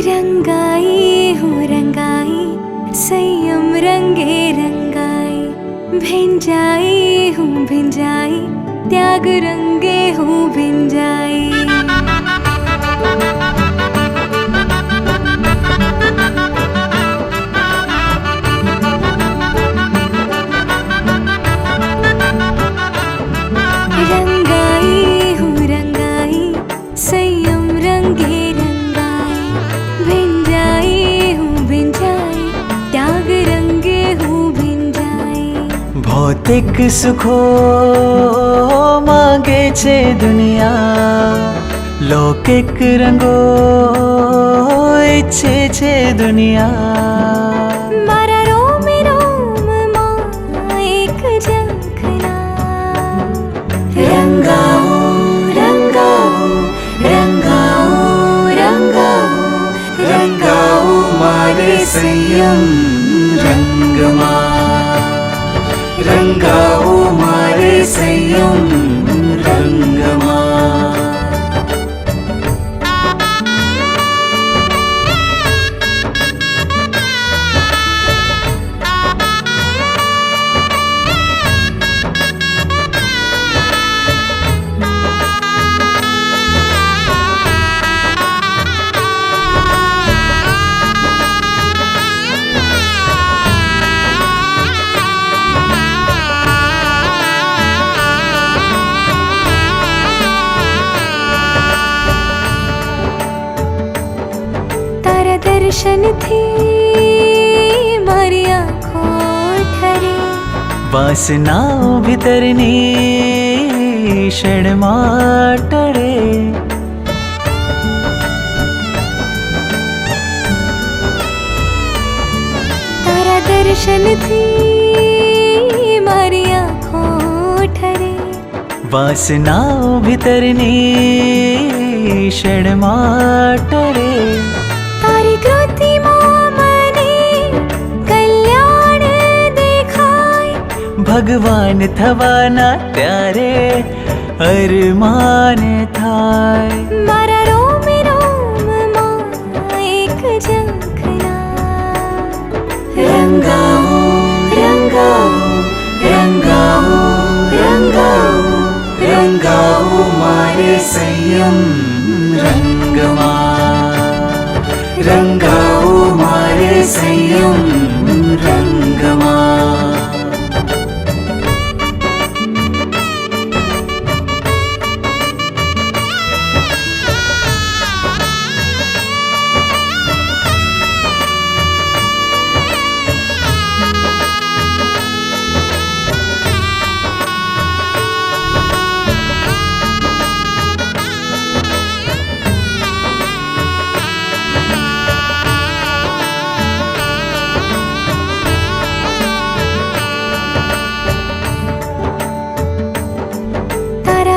रंगाई हूँ रंगाई संयम रंगे रंगाई, भिंजाई हूँ भिंजाई त्याग रंगे हूँ भिंजाई। रंगाई हूँ रंगाई संयम रंगे रंगाई, भिंजाई हूँ भिंजाई त्याग रंगे हूँ भिंजाई। भौतिक सुखो मांगे छे दुनिया, लौकिक रंगो इच्छे छे दुनिया। मारा रोम रोम मां एक झंखना, रंगाओ रंगाओ रंगाओ रंगाओ रंगाओ मारे संयम रंगमा, रंगाओ मारे संयम रंगमा। दर्शन थी मारी आँखों ठरे, वासनाओं भीतरनी क्षणमा टळे। तारा दर्शन थी मारी आँखों ठरे, वासनाओं भीतरनी क्षणमा टळे। तारी कृति मने कल्याण देखाय, भगवान थवाना त्यारे अरमान थाय। मारा रोम रोम मां एक झंखना, रंगाओ रंगाओ रंगाओ रंगाओ रंगाओ मारे संयम रंगमा, रंगाओ मारे संयम रंगमा।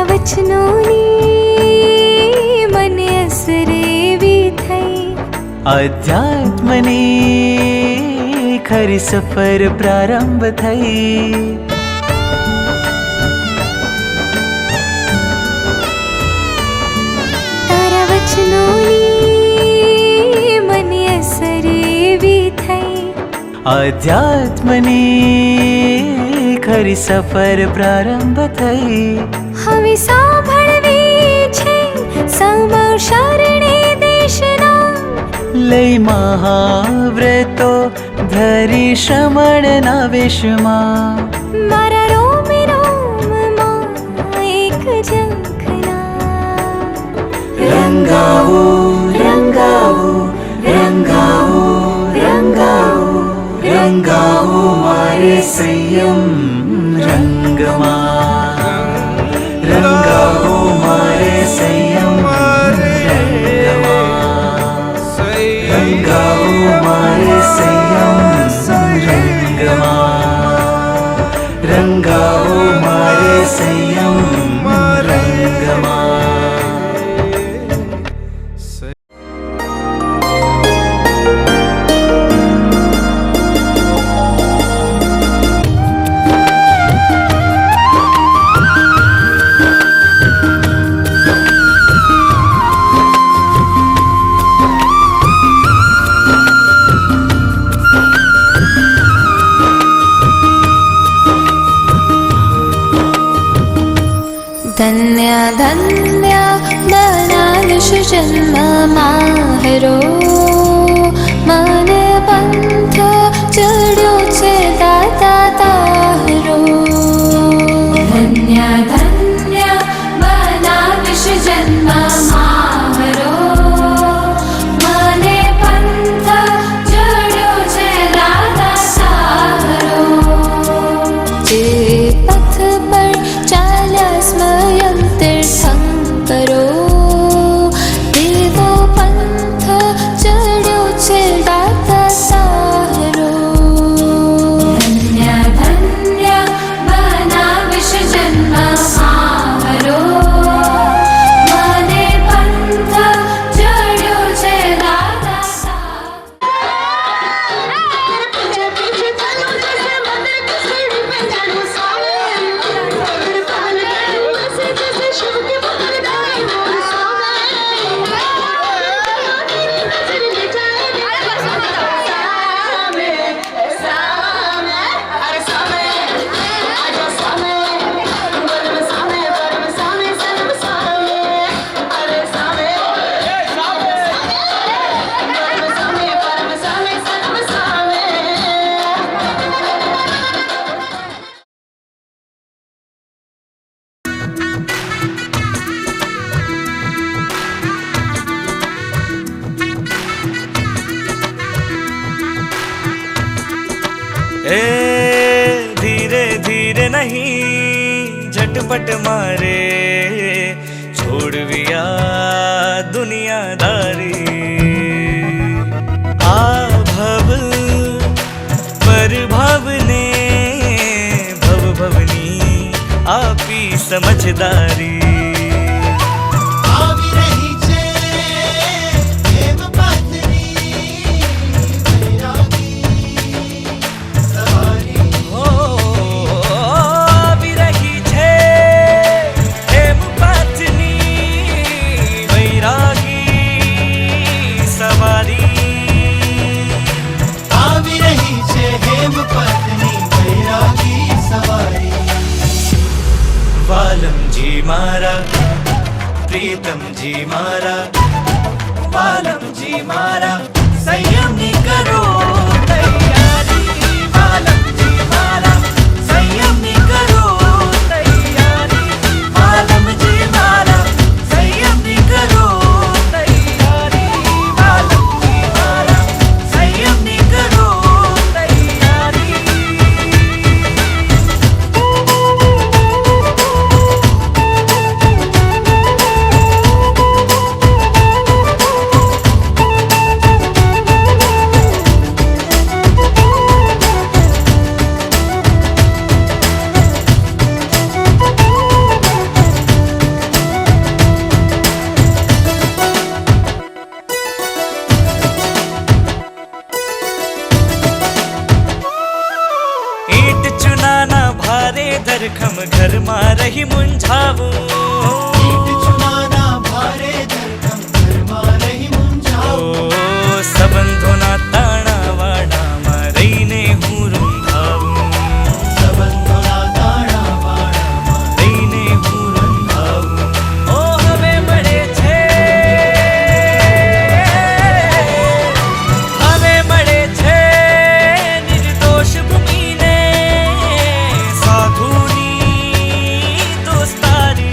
वचनोनी मने असरे भी थई, अध्यात्मनी खरी सफर प्रारंभ थई। तारा वचनोनी मने असरे भी थई, अध्यात्मनी खरी सफर प्रारंभ थई। हवे सांभळवी छे समो शरणे देशना, लई महाव्रतो धरी श्रमणना वेशमा। मारा रोम रोम मां एक झंखना, रंगाओ रंगाओ रंगाओ रंगाओ रंगाओ मारे संयम रंगमा, रंगाओ मारे संयम रंगमा, रंगाओ मारे संयम रंगमा, रंग धन्य धन्य बनाविश जन्म माहरो મને પંથ ચડ્યો છે દાતા તારો ધન્ય ધન્ય બનાવીશ જન્મ મારો મને પંથ ચડ્યો છે દાતા તારો જે પથ પર ચાલ્યા સ્વયં તીર્થંકરો તેવો પંથ ચડ્યો છે દાતા તારો ધન્ય ધન્ય બનાવીશ જન્મ મારો મને પંથ ચડ્યો છે દાતા ए धीरे धीरे नहीं झटपट मारे छोड़ दिया दुनियादारी आ भव पर भवने भव भवनी आपी समझदारी वालम जी मारा प्रीतम जी मारा वालम जी मारा संयम करो तैयारी वालम जी मारा संयम करो तैयारी वालम जी मारा संयम करो तैयारी वालम जी मारा संयम करो तैयारी ईट चुनाना भारे धरखम घर मा रही मुंझावो ईट चुनाना भारे धरखम घर मा रही मुंझावो संबंधोना ताणा वाड़ा मा रहीने हूँ रुंधावो संबंधोना ताणा वाड़ा मा रहीने हूँ रुंधावो ओ हमें મળે છે निर्दोष ભૂમિને સાધુની દોસ્તારી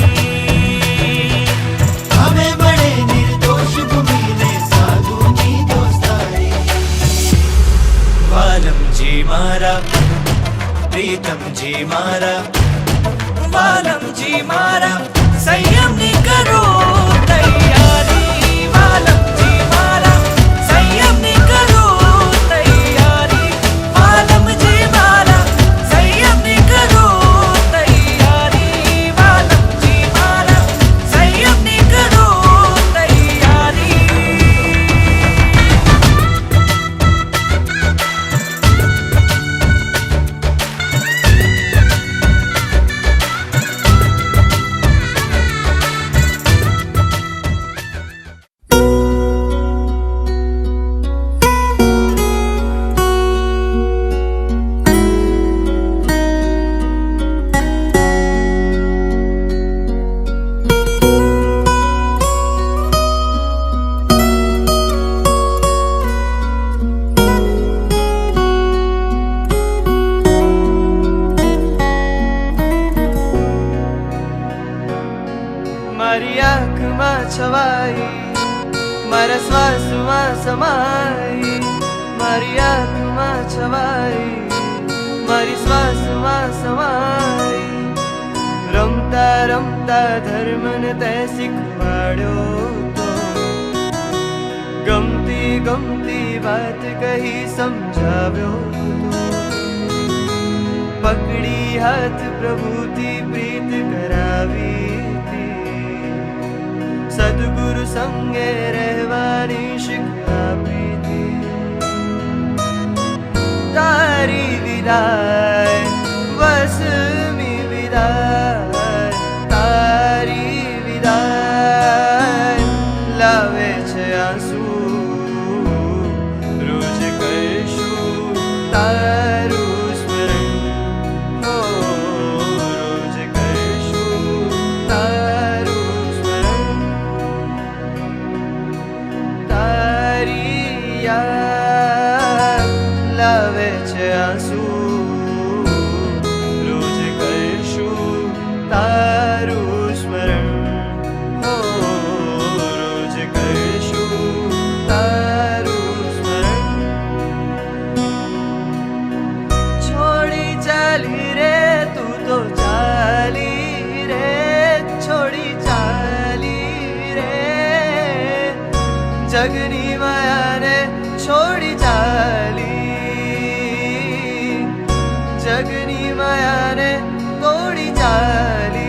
हमें बड़े निर्दोष भूमि ने साधुनी दोस्तारी वालम जी मारा प्रीतम जी मारा वालम जी मारा संयम करो तैयारी वालम जी मारा संयम करो तैयारी वालम जी मारा संयम करो तैयारी वालम जी मारा संयम करो तैयारी શ્વાસમાં સમાઈ, મારી આંખમાં છવાઈ, મારી શ્વાસમાં સમાઈ. રમતા રમતા ધર્મને તે શીખવાડ્યો તો, ગમતી ગમતી વાત કહી સમજાવ્યો તો. પકડી હાથ પ્રભુથી પ્રીત કરાવી હતી, સદગુરુ સંગે રહેવાની શીખ આપી હતી. તારી વિદાય વસમી વિદાય, તારી વિદાય લાવે છે આંસુ. રોજ કહીશું તારું સ્મરણ, હો રોજ કહીશું તારું સ્મરણ. તારી યાદ લાવે છે આંસુ. રોજ કહીશું તારું સ્મરણ, હો રોજ કહીશું તારું સ્મરણ. છોડી ચાલી રે તું તો ચાલી રે, છોડી ચાલી રે. જગની માયાને છોડી ચાલી, જગની માયાને તોડી ચાલી.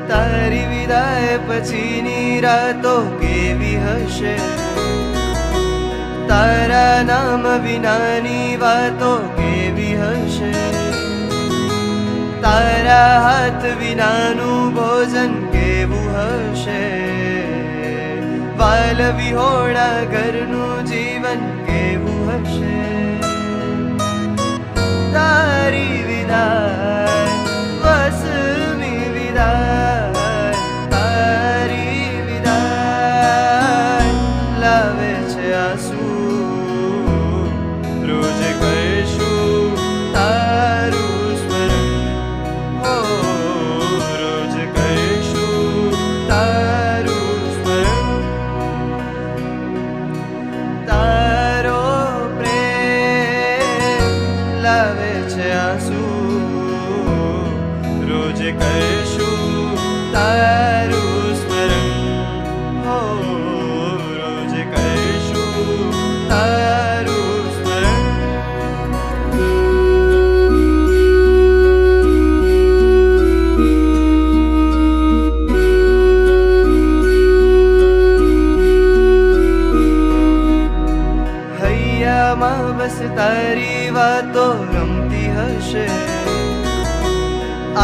તારી વિદાય પછીની રાતો કેવી હશે, તારા નામ વિનાની વાતો કેવી હશે. તારા હાથ વિનાનું ભોજન કેવું હશે, વાલ વિહોણા ઘરનું જીવન કેવું હશે. તારી વિદાય વસમી વિદાય, તારી વિદાય લાવે છે આંસુ. રોજ કહીશું તારું સ્મરણ, હો રોજ કહીશું તારું સ્મરણ. તારો પ્રેમ લાવે છે આંસુ. રોજ કહીશું તારું સ્મરણ, હો રોજ કહીશું તારું સ્મરણ. હૈયામાં બસ તારી વાતો રમતી હશે,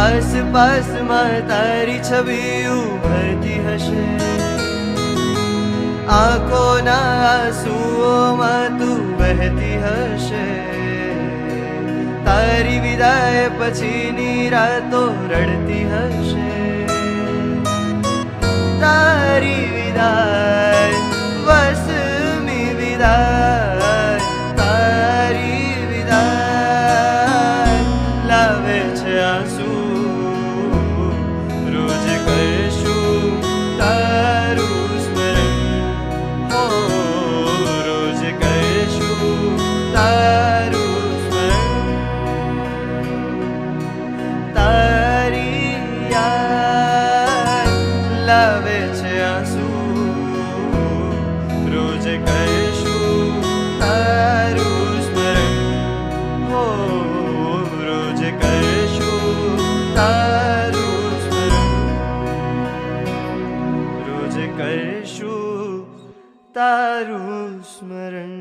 આસપાસમાં તારી છબી ઉભરતી હશે. આંખોના આંસુઓમાં તું બહેતી હશે. તારી વિદાય પછીની રાતો રડતી હશે. તારી વિદાય વસમી વિદાય, તારી વિદાય લાવે છે આંસુ. રોજ કહીશું તારું સ્મરણ, હો રોજ કહીશું તારું સ્મરણ. તારી યાદ લાવે છે આંસુ. રોજ કહીશું તારું સ્મરણ, હો રોજ કહીશું તારું સ્મરણ. રોજ કહીશું તારું સ્મરણ.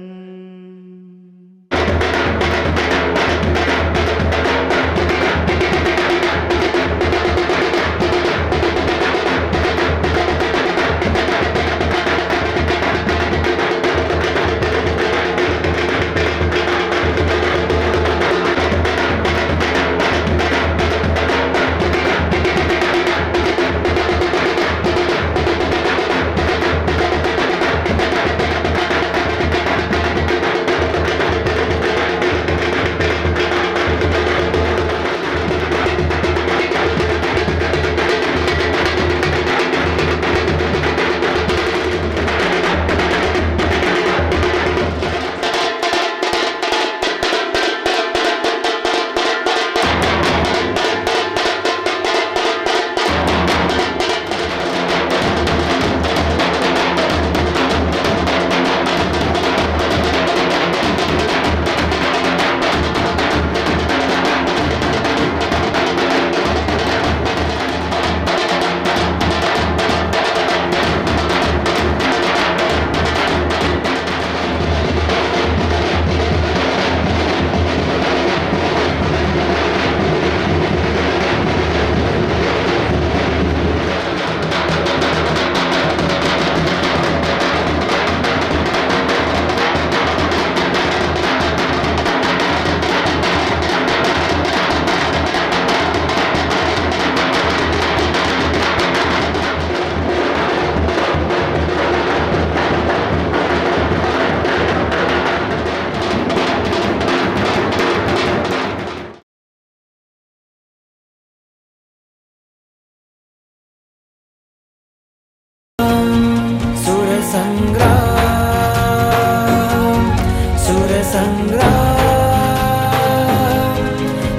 संग्राम सुर संग्राम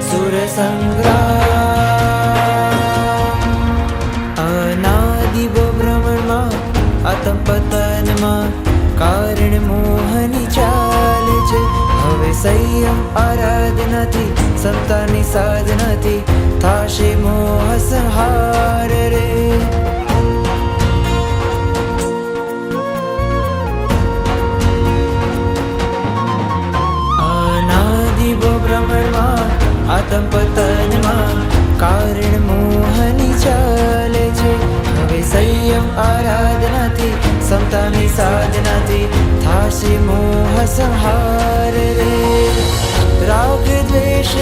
सुर संग्राम अनादि भ्रमणમાં આતમ પતનમાં કારણ મોહની ચાલ છે હવે સંયમ આરાધનાથી સંતાની સાધનાથી થાશે મોહ સંહાર રે ભ્રમણમાં આતમ પતનમાં કારણ મોહની ચાલે છે હવે સંયમ આરાધનાથી સમતાની સાધનાથી થાશે મોહ સંહાર રે રાગ દ્વેષ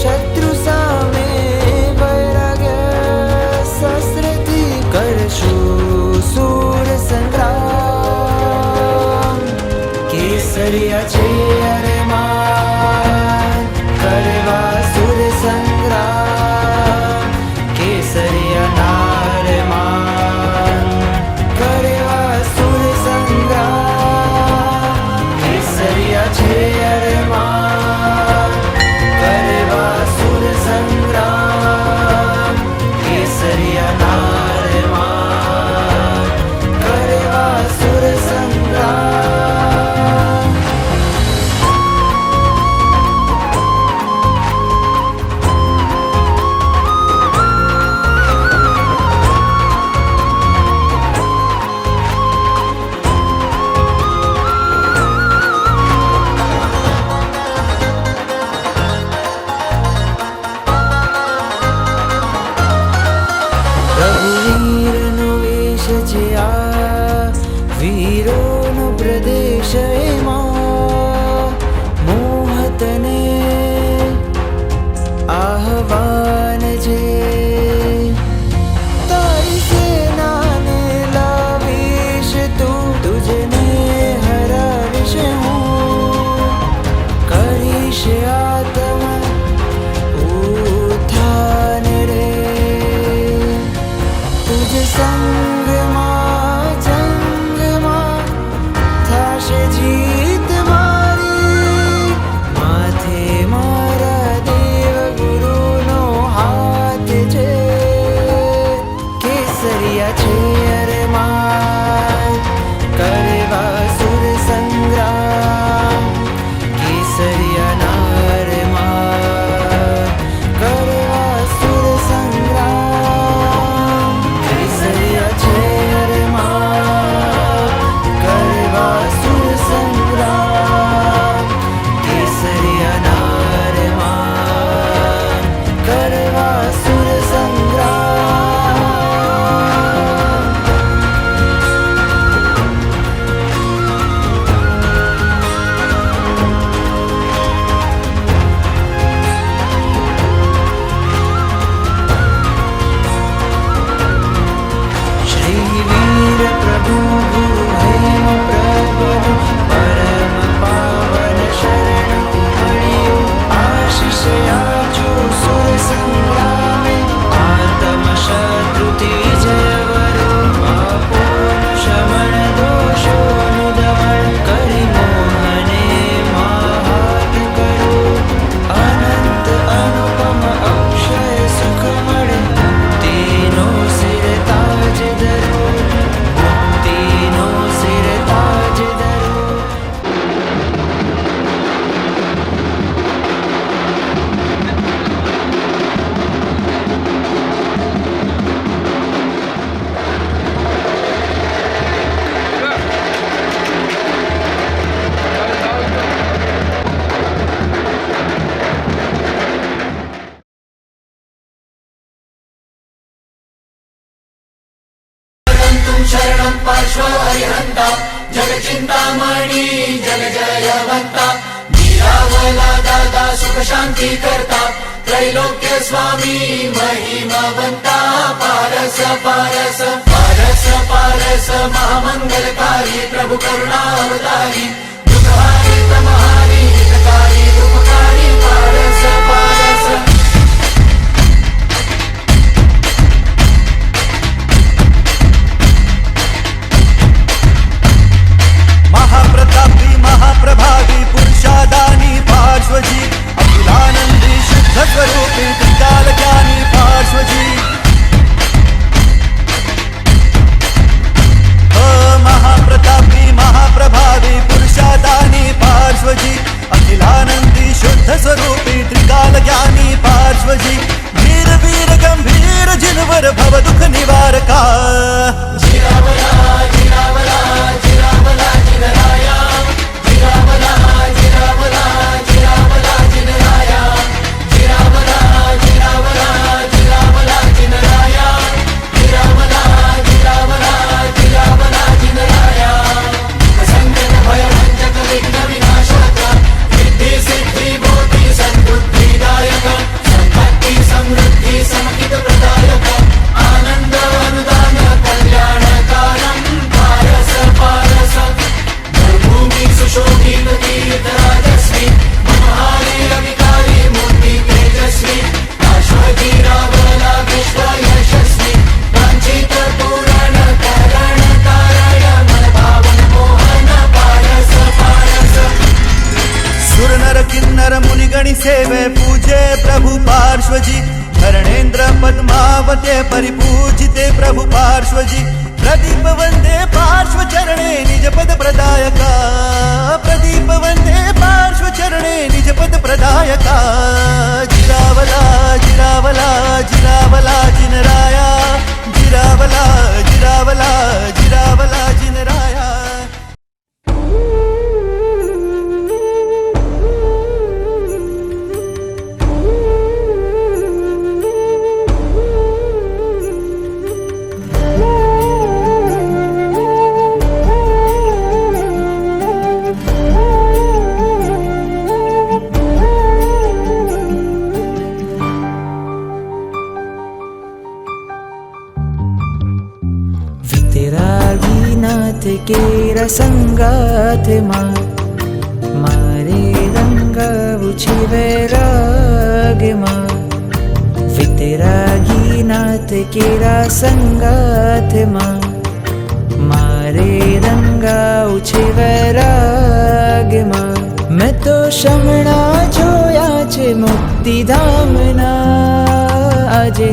શત્રુ સામે વૈરાગ્ય શસ્ત્રથી કરશું સૂર સંગ્રામ કેસરિયા છે અરે કરવા સુર સંગ્રામ કેસરિયા નારમાન કરવા સુર સંગ્રામ કેસરિયા છે અરમાન કરવા સુર સંગ્રામ કેસરિયા નારમાન કરવા સુર સંગ્રામ વીરોનો પ્રદેશ એમાં મોહતને આહવાન છે તારી સેનાને લાવીશ તું તુજને હરાવીશ હું કરીશ આત્મ ઉત્થાન રે તુજ સંગમાં જીત મારી માથે મારા દેવ ગુરુનો હાથ છે કેસરિયા છે અરમાન કરવા સુર સંગ્રામ કેસરિયા નારમાન કરવા સુર સંગ્રામ કેસરિયા છે અરમાન કરવા સંગ્રામ કેસરિયા નારમાન કરવા સુર સંગ્રામ શ્રી વીર પ્રભુ ગુરુ હેમ પ્રભુ પરમ પાવન શરણ મળ્યું આશીષ આજો સુર સંગ્રામે આતમ શત્રુથી જય વરો પાપોનું શમન દોષોનું દમન કરી મોહને મહાત કરો અનંત અનુપમ અક્ષય સુખ મળે મુક્તિનો શિર તાજ ધરો મુક્તિનો શિર તાજ ધરો शरणं पार्श्व हरिहंता जगचिंतामणी जग जयवंता मीरावला दादा सुख शांती करता त्रैलोक्य स्वामी महिमावंता पारस पारस पारस पारस महामंगलकारी प्रभु करुणावतारी दुखहारी तमहारी हितकारी उपकारी पारस पारस सेवे पूजे प्रभु पार्श्वजी धरणेन्द्र पद्मावते परिपूजिते प्रभु पार्श्वजी प्रदीप वंदे पार्श्व चरणे निज पद प्रदायका प्रदीप वंदे पार्श्व चरणे निज पद प्रदायका जिरावला जिरावला जिरावला जिनराया जिरावला जिरावला जिरावला जिनराया वितरागीनाथ केरा संगाथ मारे रंगावु छे वैराग वितरागीनाथ केरा संगाथ मारे रंगावु छे वैराग मैं तो शमणा जोया छे मुक्तिधामना आजे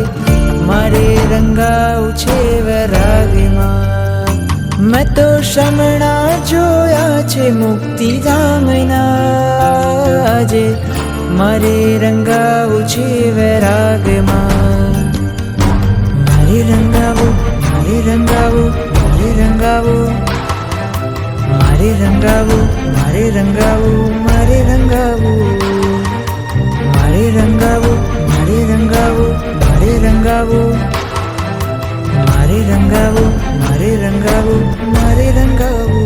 मारे रंगावु छे वैरागमां मैं तो शमणा जोया छे मुक्तिधामना आजे मारे रंगावु छे वैरागमां मारे रंगावु मारे रंगावु मारे रंगावु मारे रंगावु मारे रंगावु मारे रंगावु मारे रंगावु मारे रंगावु मारे रंगावु मारे रंगावु मारे रंगावु मारे रंगावु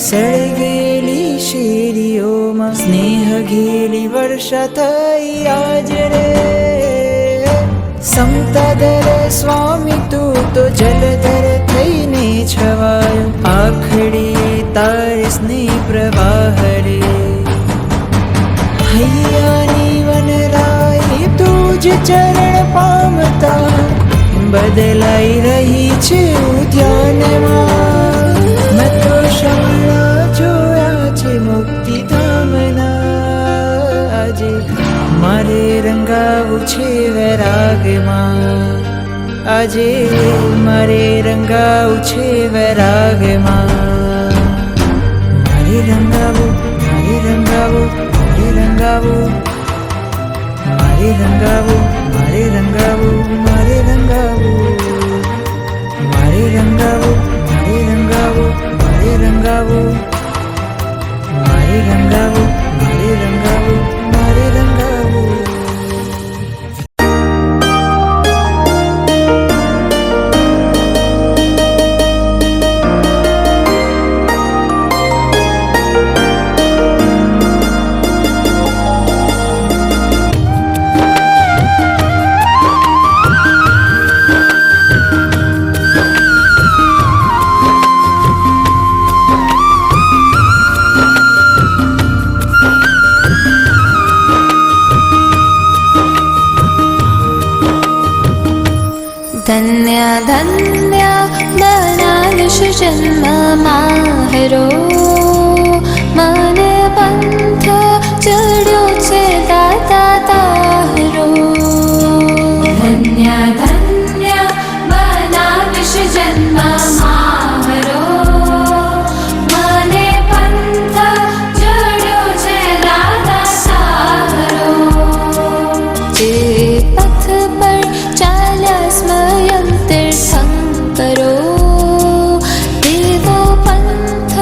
सळगेली शेरीओमां स्नेह घेली वर्षा थई आज रे समता दरे स्वामी तू तो जलधर थईने छवायो आखड़ी तारे स्नेह प्रवाह रे हैयानी वनराई तुझ चरण पामता बदलाई रही छे उद्यानमा मैं तो शमणा जोया छे मुक्तिधामना आजे मारे रंगावु छे वैरागमां आजे मारे रंगावु छे वैरागमां मारे रंगावु मारे रंगावु मारे रंगावु मारे रंगावु मारे रंगावु मारे रंगावु मारे रंगावु मारे रंगावु मारे रंगावु मारे रंगावु मारे रंगावु मारे रंगावु धन्य धन्य बनाविश जन्म माहरो मन पंथ चढ़्यो छे दाता ताहरो धन्य धन्य बनाविश जन्म माहरो मने पंथ चढ़्यो छे दाता ताहरो जे पथ पर चाल्या स्वयं तीर्थंकरो देवो पंथ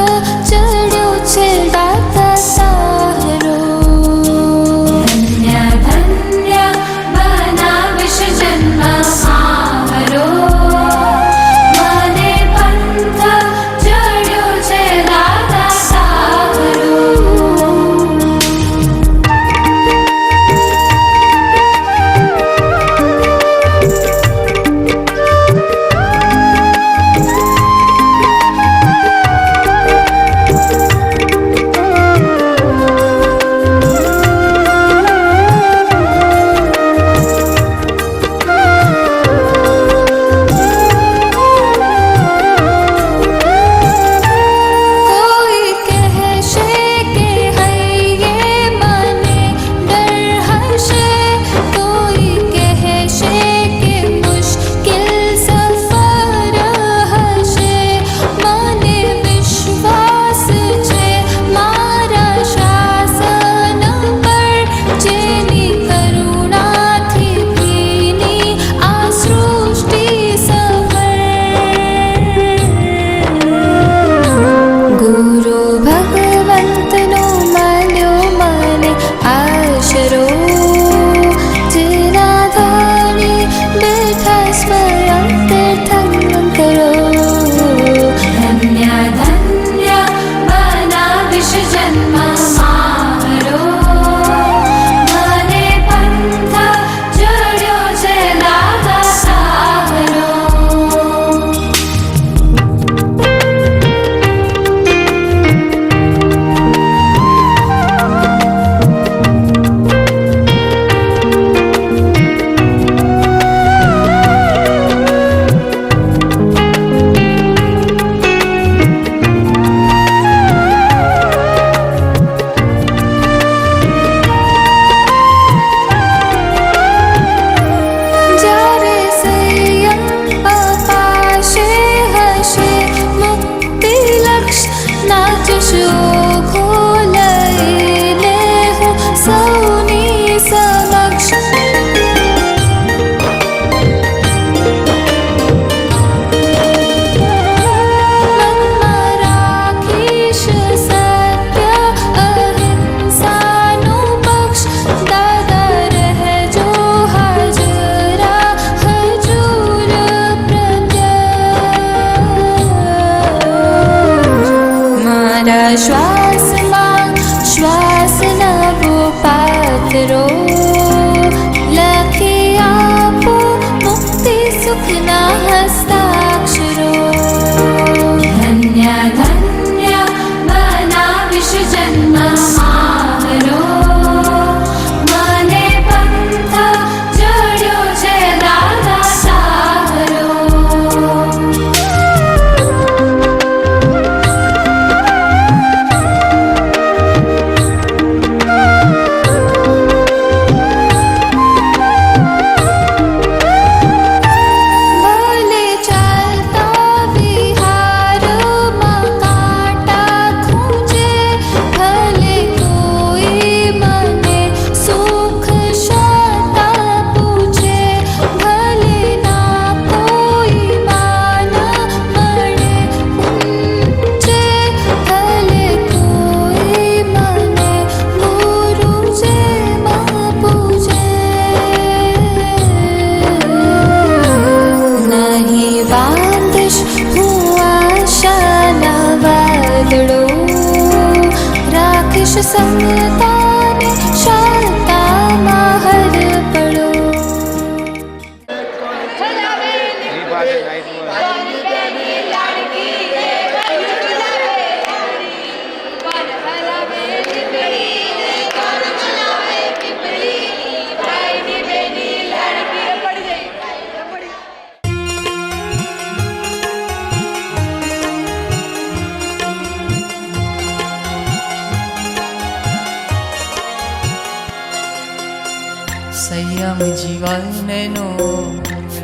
સંયમ જીવનનો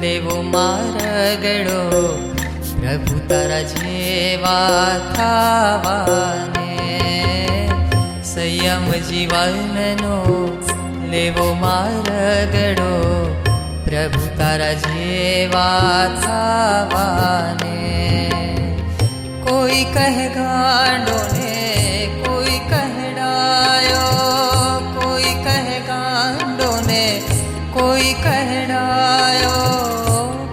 લેવો માર્ગડો પ્રભુ તારા જેવા થાવાને. સંયમ જીવનનો લેવો માર્ગડો પ્રભુ તારા જેવા થાવાને. કોઈ કહે ગાંડો ને કોઈ કહેડાયો, કોઈ કહે ગાંડો ને કોઈ કહેડાયો,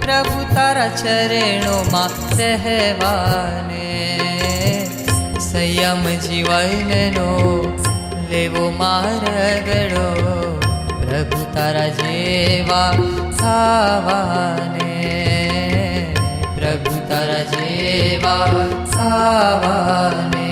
પ્રભુ તારા ચરણોમાં રહેવાને. સંયમ જીવનનો લેવો માર્ગડો પ્રભુ તારા જેવા થાવાને. પ્રભુ તારા જેવા થાવાને.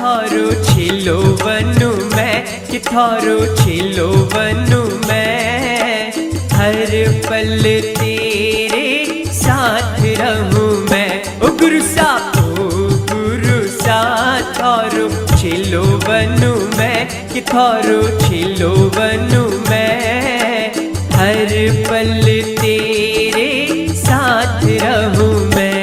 थारो छिलो बनूं मैं, कि थारो छिलो बनूं मैं, हर पल तेरे साथ रहूं मैं. ओ गुरु सा थारो छिलो बनूं मैं, कि थारो छिलो बनूं मैं, हर पल तेरे साथ रहूं मैं.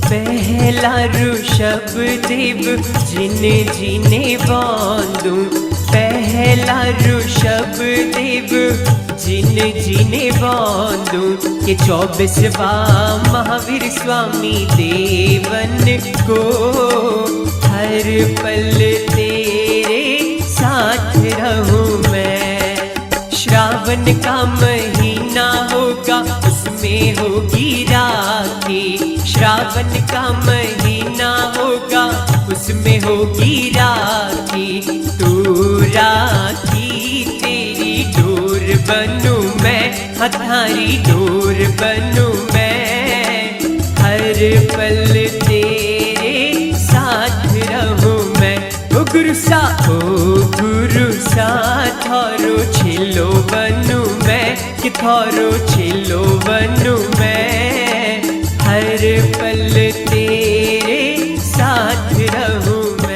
पहला ऋषभ देव जिने जिने बांधूं, पहला ऋषभ देव जिने जिने बांधूं, के 24वां महावीर स्वामी देवन को, हर पल तेरे साथ रहूं मैं. श्रावण का महीना होगा उसमें होगी राखी, श्रावण का महीना होगा उसमें होगी राखी. तू राखी तेरी डोर बनूं मैं, हथारी डोर बनूं मैं, हर पल तेरे साथ रहूं मैं. ओ गुरु सा थारो छिलो बनूं मैं, कि थारो छिलो बनूं मैं, हर पल तेरे साथ रहूं मैं.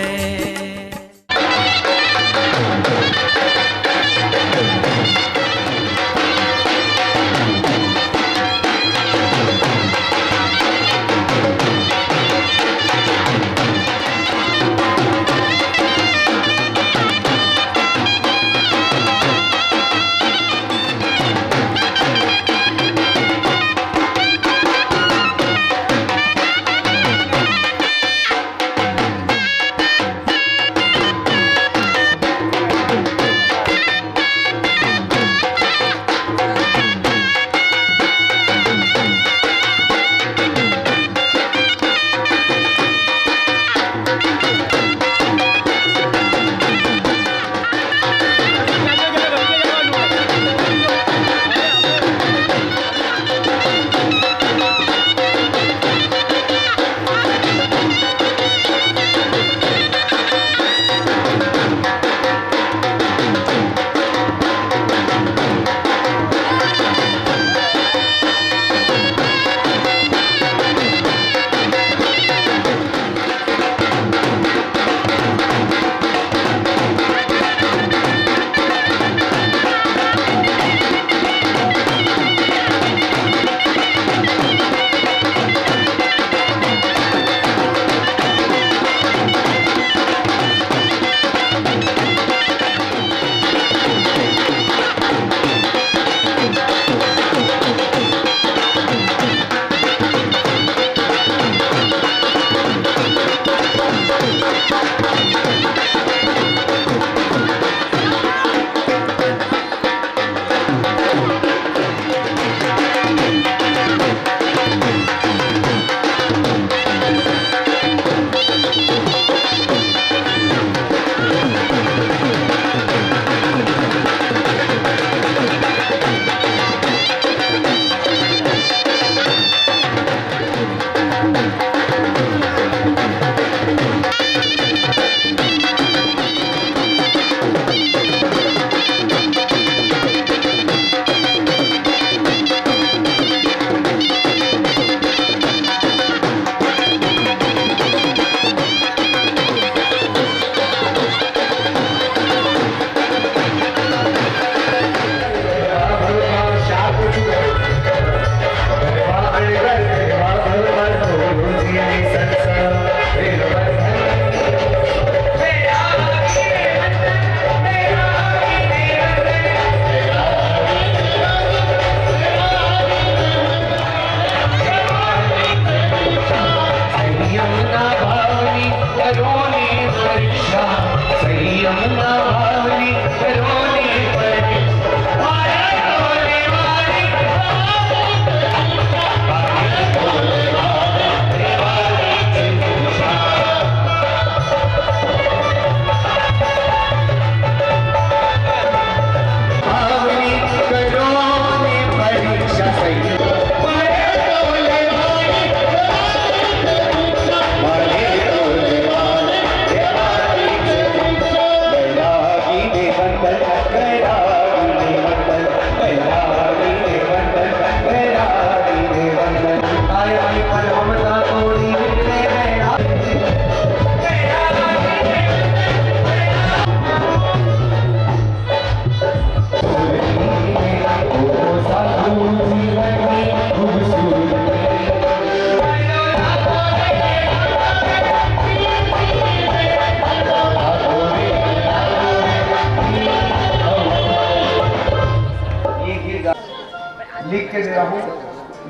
लिख के दे रहा हूँ।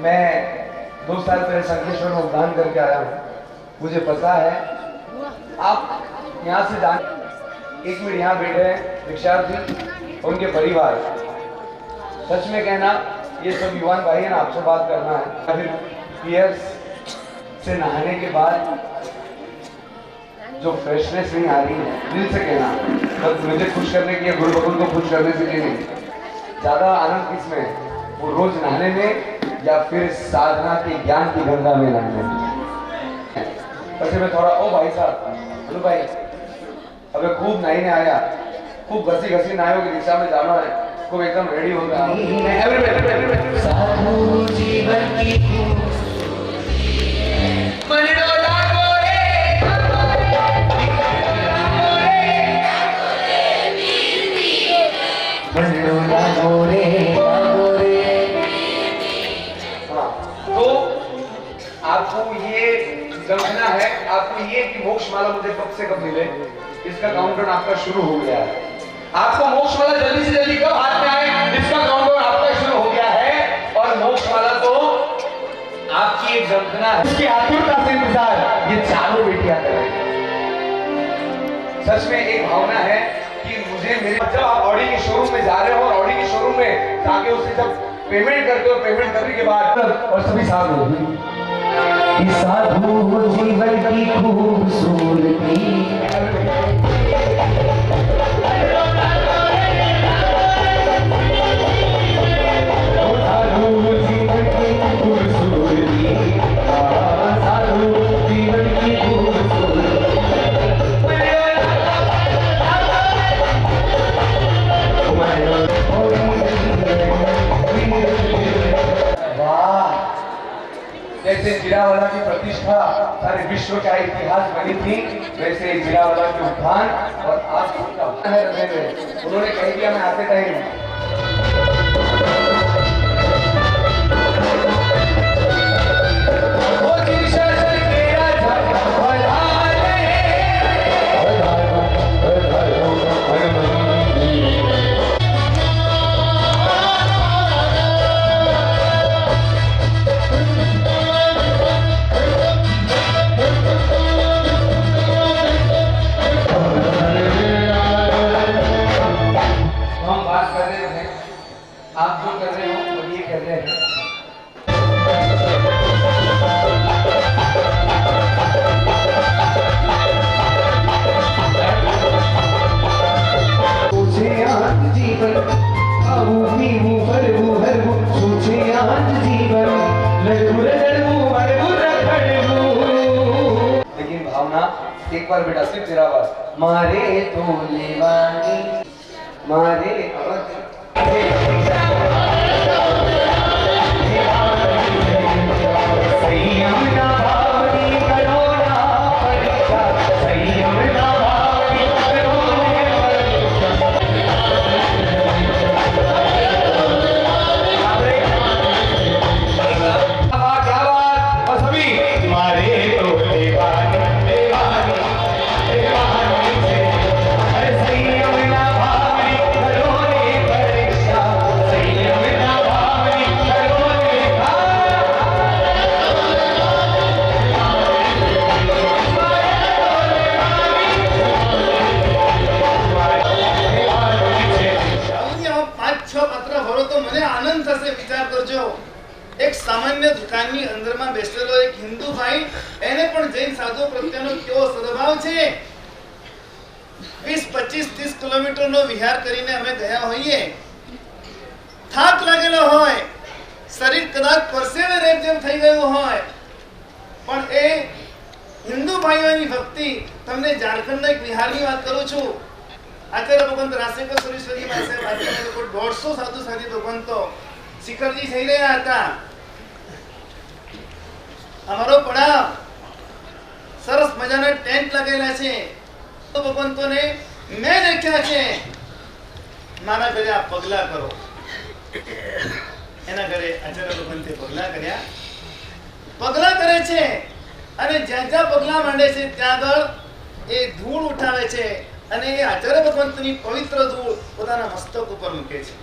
मैं 2 साल पहले संकेश्वर में उपदान करके आया हूँ, मुझे पता है। आप यहाँ से जान, 1 मिनट यहाँ बैठे हैं दीक्षार्थी और उनके परिवार। सच में कहना, ये सब युवान भाई है ना, आपसे बात करना है। फिर पियर्स से नहाने के बाद जो फ्रेशनेस नहीं आ रही है, दिल से कहना, बस मुझे खुश करने के लिए, गुरु भगवान को खुश करने के लिए नहीं। ज्यादा आनंद किसमें है? वो रोज नहाने में या फिर साधना के ज्ञान की गंगा में नहाने में। वैसे मैं थोड़ा, ओ भाई साहब, हेलो भाई, अबे खूब नहाने आया, खूब घसी घसी नहाओ की दिशा में जाना है, खूब एकदम रेडी हो गया। साधु जीवन की आपको ये समझना है, आपको ये कि मोक्षमाला मुझे कब से कब मिले, इसका काउंटडाउन आपका शुरू हो गया है। आपको मोक्षमाला जल्दी से जल्दी कब हाथ में आए, इसका काउंटडाउन आपका शुरू हो गया है। और मोक्षमाला तो आपकी एक जंतना है, उसकी आतुरता से इंतजार ये चारों बेटियां कर रही हैं। सच में एक भावना है कि मुझे मेरे, जब आप ऑडी के शोरूम में जा रहे हो और ऑडी के शोरूम में जाके उससे जब पेमेंट करते हो, पेमेंट करने के बाद और सभी साथ हो, साधु जीवन की खूबसूरती, जैसे जिरावाला की प्रतिष्ठा सारे विश्व का इतिहास बनी थी, वैसे जिरावाला के उत्थान और आज उनका उन्होंने कह दिया मैं आते टाइम आप जो कर रहे हो और ये कर रहे हैं। जीवन लेकिन भावना एक बार बेटा, सिर्फ तेरा बात, मारे तो लेवानी मारे एक सामान्य दुकानની અંદરમાં બેસેલો એક હિન્દુ ભાઈ, એને પણ જૈન સાધુ પ્રત્યેનો કેવો સદભાવ છે। 20, 25, 30 કિલોમીટરનો વિહાર કરીને અમે ગયા હોઈએ, થાક લાગેલો હોય, શરીર કદાચ પરસેવે રેબઝેબ થઈ ગયું હોય, પણ એ હિન્દુ ભાઈઓની ભક્તિ, તમને ઝારખંડના એક વિહારની વાત કરું છું, આચાર્ય ભગવંત રાસેકર સુરેશ્વરી પાસે આચાર્ય લોકો 150 સાધુ સાધી ભગવંતો શિખરજી થઈ રહ્યા હતા। અમારો પડાવ સરસ મજાના ટેન્ટ લગાવેલા છે, તો ભગવંતોને મેં દેખ્યા છે, મારા ઘરે આ પગલા કરો, એના ઘરે આચાર્ય ભગવંતે પગલા કર્યા, પગલા કરે છે અને જ્યાં જ્યાં પગલા માંડે છે ત્યાં આગળ એ ધૂળ ઉઠાવે છે અને એ આચાર્ય ભગવંતની પવિત્ર ધૂળ પોતાના મસ્તક ઉપર મૂકે છે।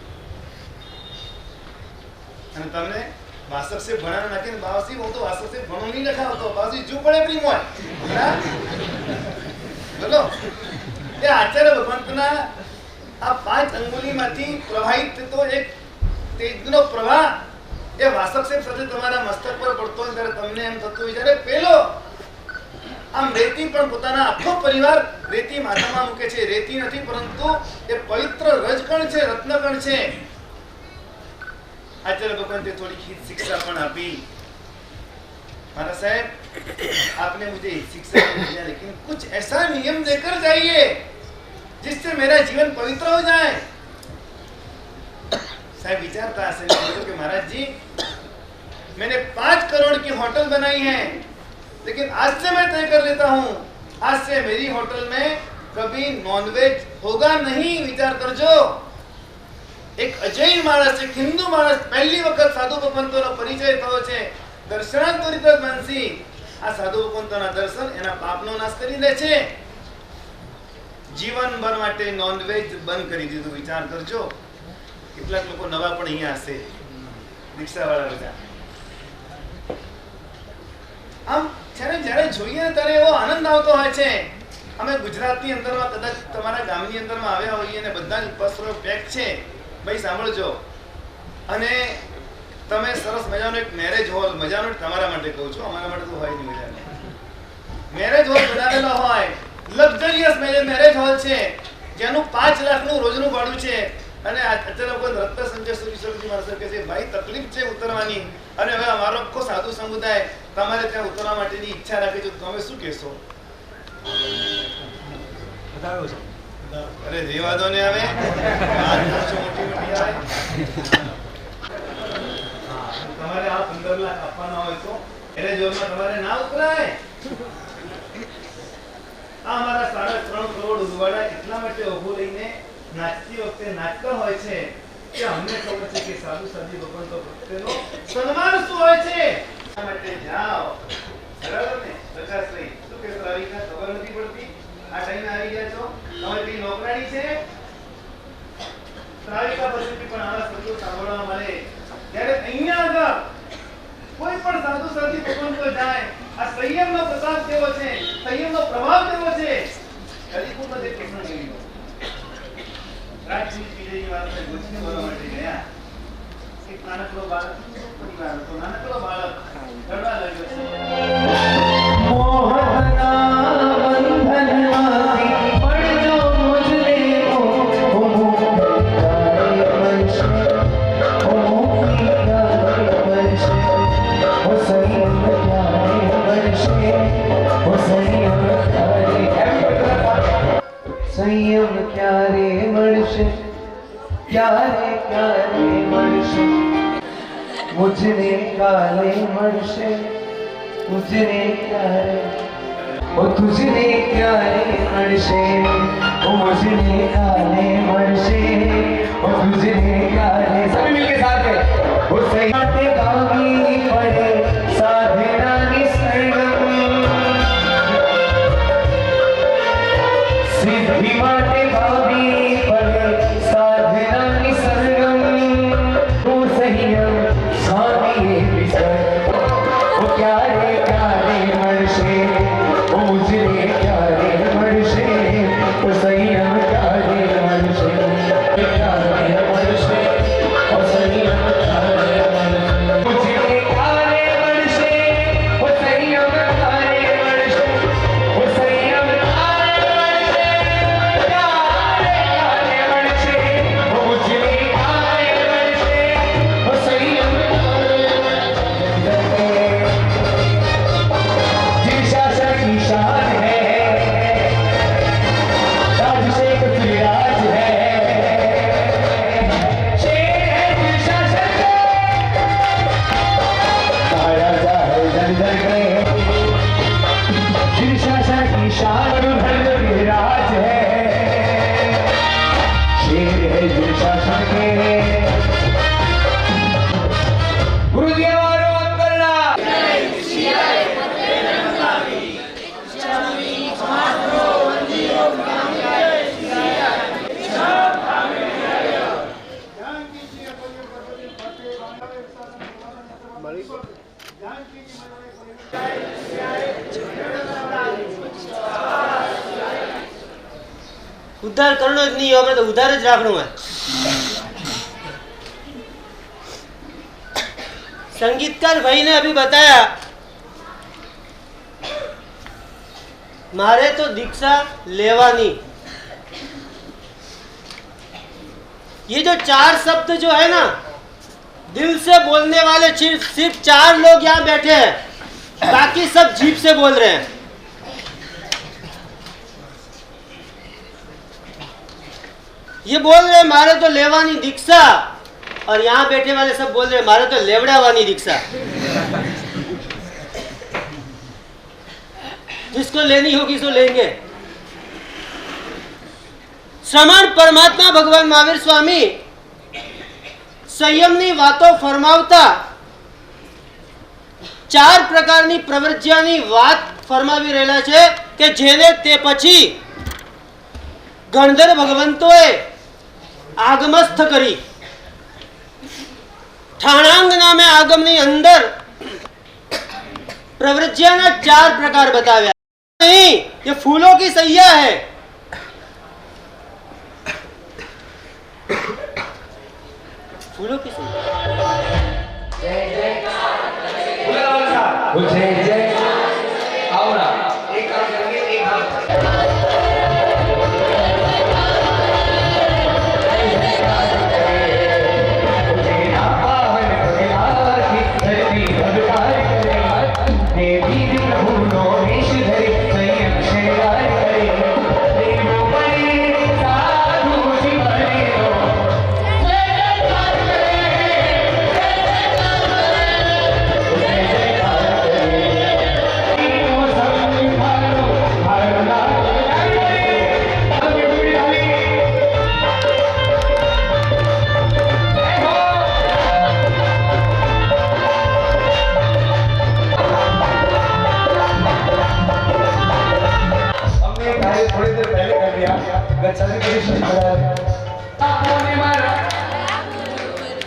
અને તમને વાસક से ભણાને નાખીને બાવસી હું તો વાસક से ભણો નહીં લખાવતો બાવસી જુ પડે પ્રી મોય બોલો એ આચાર્ય ભગવંતના આ 5 અંગુલીમાંથી પ્રવાહિત થતો એક તેજનો પ્રવાહ એ વાસક સાથે તમારા મસ્તક પર પડતો હોય ત્યારે તમને એમ થતું હોય જ્યારે પેલો આમ રેતી પણ પોતાના આખો પરિવાર રેતી માથામાં મૂકે છે રેતી નથી પરંતુ એ પવિત્ર રજકણ છે રત્નકણ છે आचार्य भगवान ने थोड़ी ही शिक्षा पण आपी महाराज साहब आपने मुझे शिक्षा दिया लेकिन कुछ ऐसा नियम देकर जाइए जिससे मेरा जीवन पवित्र हो जाए साहब विचारता ऐसे कि महाराज जी मैंने 5 करोड़ की होटल बनाई है लेकिन आज से मैं तय कर लेता हूँ आज से मेरी होटल में कभी नॉनवेज होगा नहीं विचार करजो एक अजैन माणस एक हिंदू माणस पहली वखत साधु भगवंतोનો પરિચય થયો છે દર્શનાંતરિત માનસી આ સાધુ ભગવંતોના દર્શન એના પાપનો નાશ કરી દે છે જીવનભર માટે નોનવેજ બંધ કરી દીધું વિચાર કરજો કેટલાક લોકો નવા પણ અહીંયા હશે દીક્ષાવાળા બધા આમ જ્યારે જોઈએ ત્યારે એવો આનંદ આવતો હોય છે અમે ગુજરાતની અંદરમાં કદાચ તમારા ગામની અંદરમાં આવ્યા હોઈએ અને બધા જ વસ્ત્રો પેક છે ભાઈ સાંભળજો અને તમે સરસ મજાનો એક મેરેજ હોલ મજાનો તમારા માટે કહું છું અમારા માટે તો હોય નહીં મજાનો મેરેજ હોલ બનાવેલો હોય લક્ઝરિયસ મેરેજ હોલ છે જેનું 5 લાખનું રોજનું ભાડું છે અને અત્યારે કોઈ રત્ન સંજય સુરી માણસો કહે છે ભાઈ તકલીફ છે ઉતરવાની અને હવે અમારો આખો સાધુ સમુદાય તમારે ત્યાં ઉતરવા માટેની ઈચ્છા રાખે છે તમે શું કહેશો બતાવ્યો છે अरे देवादो ने आवे आज मोटी मोटी आवे તમારે આ 15 લાખ આપવાના હોય તો એને જોરમાં તમારે ના ઉતરાય આ અમારા 3.5 કરોડ ઉદવાડા એટલા માટે ઊભો રહીને નાચતી વખતે નાચતા હોય છે કે અમને ખબર છે કે સાધુ સાધી ભગવંતો પ્રત્યેનો સન્માન શું હોય છે આ માટે જાઓ બરાબર ને પ્રકાશભાઈ શું કે તારીખા ખબર નથી પડતી આ ટાઈમે આવી ગયા છો તમારી નોકરાણી છે ત્રાવિકા પછી પણ આવા શબ્દો સાંભળવા મળે ત્યારે અહીંયા આગળ કોઈ પણ સાધુ સાધી ભગવંતો જાય આ સંયમનો પ્રતાપ કેવો છે સંયમનો પ્રભાવ કેવો છે કલિપુરમાં જે પ્રશ્ન કર્યો રાજજી પીરેની વાતને ગુજને બોલવા માટે ગયા એક નાનકડો બાળક પરિવાર હતો નાનકડો બાળક રડવા લાગ્યો છે મોહના બંધનમાંથી પડજો મુજને ઓ સંયમ ક્યારે મળશે ક્યારે ક્યારે મળશે મુજને કાલે મળશે મુજને ક્યારે ઓ તુજને ક્યારે મળશે ઓ મુજને કાલે મળશે ઓ તુજને ક્યારે સभी मिलके साथ में ઓ સૈયાતે ગાવી પડે સાધનાની સંગમ સિદ્ધિ માટે ગાવી પડે સાધનાની સંગમ ઓ સંયમ સ્વામી વિસર ઓ ક્યારે ક્યારે મળશે ઓ મુજને ક્યારે મળશે ઓ સંયમ ક્યારે મળશે ક્યારે મળશે ઓ સંયમ ક્યારે મળશે મુજને ક્યારે મળશે ઓ સંયમ ક્યારે મળશે ઓ સંયમ ક્યારે મળશે ક્યારે મળશે ઓ મુજને ક્યારે મળશે ઓ સંયમ जिन शासन की शान है राजशेखर राज है शेर है जिन शासन का राजा है जन जन के जिन शासन की शान राज है शेर है जिन शासन के गुरु जी हमारो करना ध्यान कीजिए अपने ઉદ્ધાર કરનો જ નહીં, આપણે તો ઉધાર જ રાખવું હોય. संगीतकार भाई ने अभी बताया, मारे तो दीक्षा लेवानी. ये जो 4 शब्द जो है ना, दिल से बोलने वाले सिर्फ 4 लोग यहाँ बैठे हैं, बाकी सब जीभ से बोल रहे हैं. ये बोल रहे हैं मारे तो लेवानी दीक्षा, और यहाँ बैठे वाले सब बोल रहे हैं मारे तो लेवड़ावानी दीक्षा. जिसको लेनी होगी सो लेंगे. श्रमण परमात्मा भगवान महावीर स्वामी संयमनी वातो फरमावता 4 प्रकारनी प्रवृत्तिओनी વાત ફરમાવી રહેલા છે કે જેને તે પછી ગણધર ભગવંતોએ આગમસ્થ કરી. ठाणांग नामे आगमनी अंदर प्रवृत्तियां 4 प्रकार बताव्या. नहीं, ये फूलों की सैया है. फूलों की सैया. जय जय जय जय. आओ ना, एक काम करेंगे, एक हाथ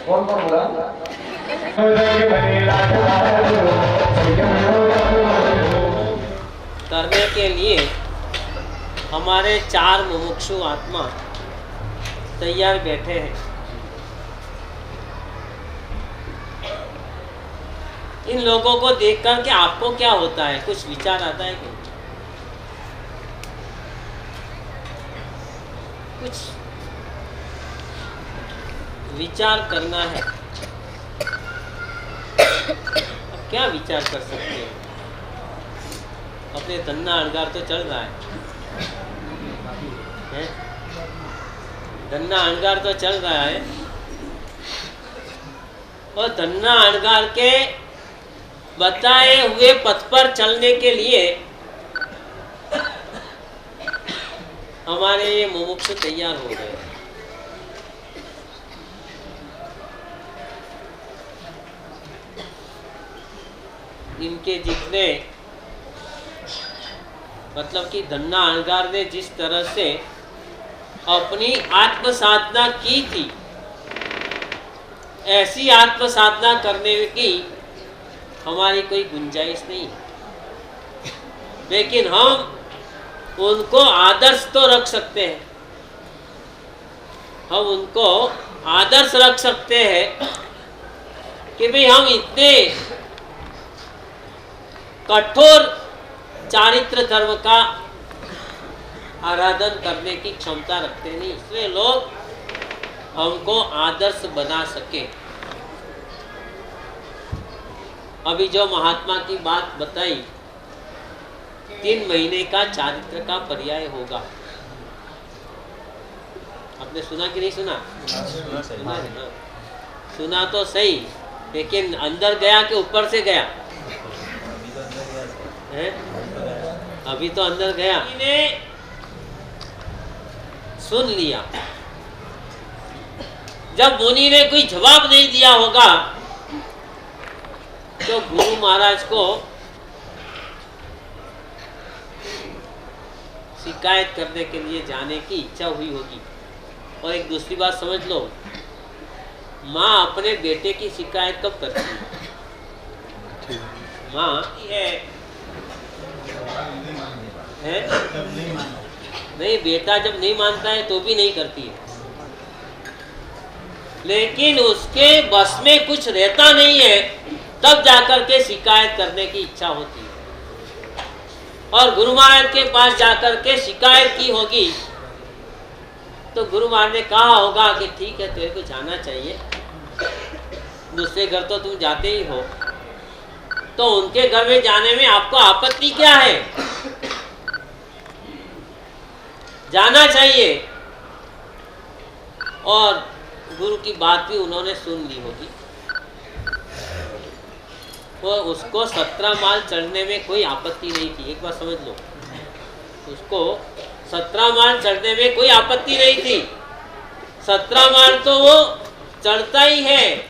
कौन कौन बोला? करने के लिए हमारे 4 मुमुक्षु आत्मा तैयार बैठे हैं. इन लोगों को देखकर के आपको क्या होता है? कुछ विचार आता है क्या? कुछ विचार करना है. अब क्या विचार कर सकते हैं? अपने धन्ना अणगार तो चल रहा है? धन्ना अणगार तो चल रहा है, और धन्ना अणगार के बताए हुए पथ पर चलने के लिए हमारे ये मुमुक्षु तैयार हो गए. इनके जितने मतलब कि धन्ना अणगार ने जिस तरह से अपनी आत्म साधना की थी, ऐसी आत्म साधना करने की हमारी कोई गुंजाइश नहीं. लेकिन हम उनको आदर्श तो रख सकते हैं. हम उनको आदर्श रख सकते हैं कि भाई हम इतने कठोर चारित्र धर्म का आराधन करने की क्षमता रखते नहीं, इसलिए लोग हमको आदर्श बना सके. अभी जो महात्मा की बात बताई, 3 महीने का चारित्र का पर्याय होगा. आपने सुना कि नहीं सुना? सुना है ना? सुना तो सही, लेकिन अंदर गया कि ऊपर से गया? है? अभी तो अंदर गया. ने सुन लिया. जब मुनि ने कोई जवाब नहीं दिया होगा तो गुरु महाराज को शिकायत करने के लिए जाने की इच्छा हुई होगी. और एक दूसरी बात समझ लो, माँ अपने बेटे की शिकायत कब करती है? माँ है नहीं, बेटा जब नहीं मानता है तो भी नहीं करती है, लेकिन उसके बस में कुछ रहता नहीं है तब जाकर के शिकायत करने की इच्छा होती है। और गुरु महाराज के पास जाकर के शिकायत की होगी तो गुरु महाराज ने कहा होगा कि ठीक है, तेरे को जाना चाहिए, दूसरे घर तो तुम जाते ही हो, तो उनके घर में जाने में आपको आपत्ति क्या है? जाना चाहिए। और गुरु की बात भी उन्होंने सुन ली होगी। वो उसको 17 माल चढ़ने में कोई आपत्ति नहीं थी, एक बार समझ लो, उसको 17 माल चढ़ने में कोई आपत्ति नहीं थी। 17 माल तो वो चढ़ता ही है,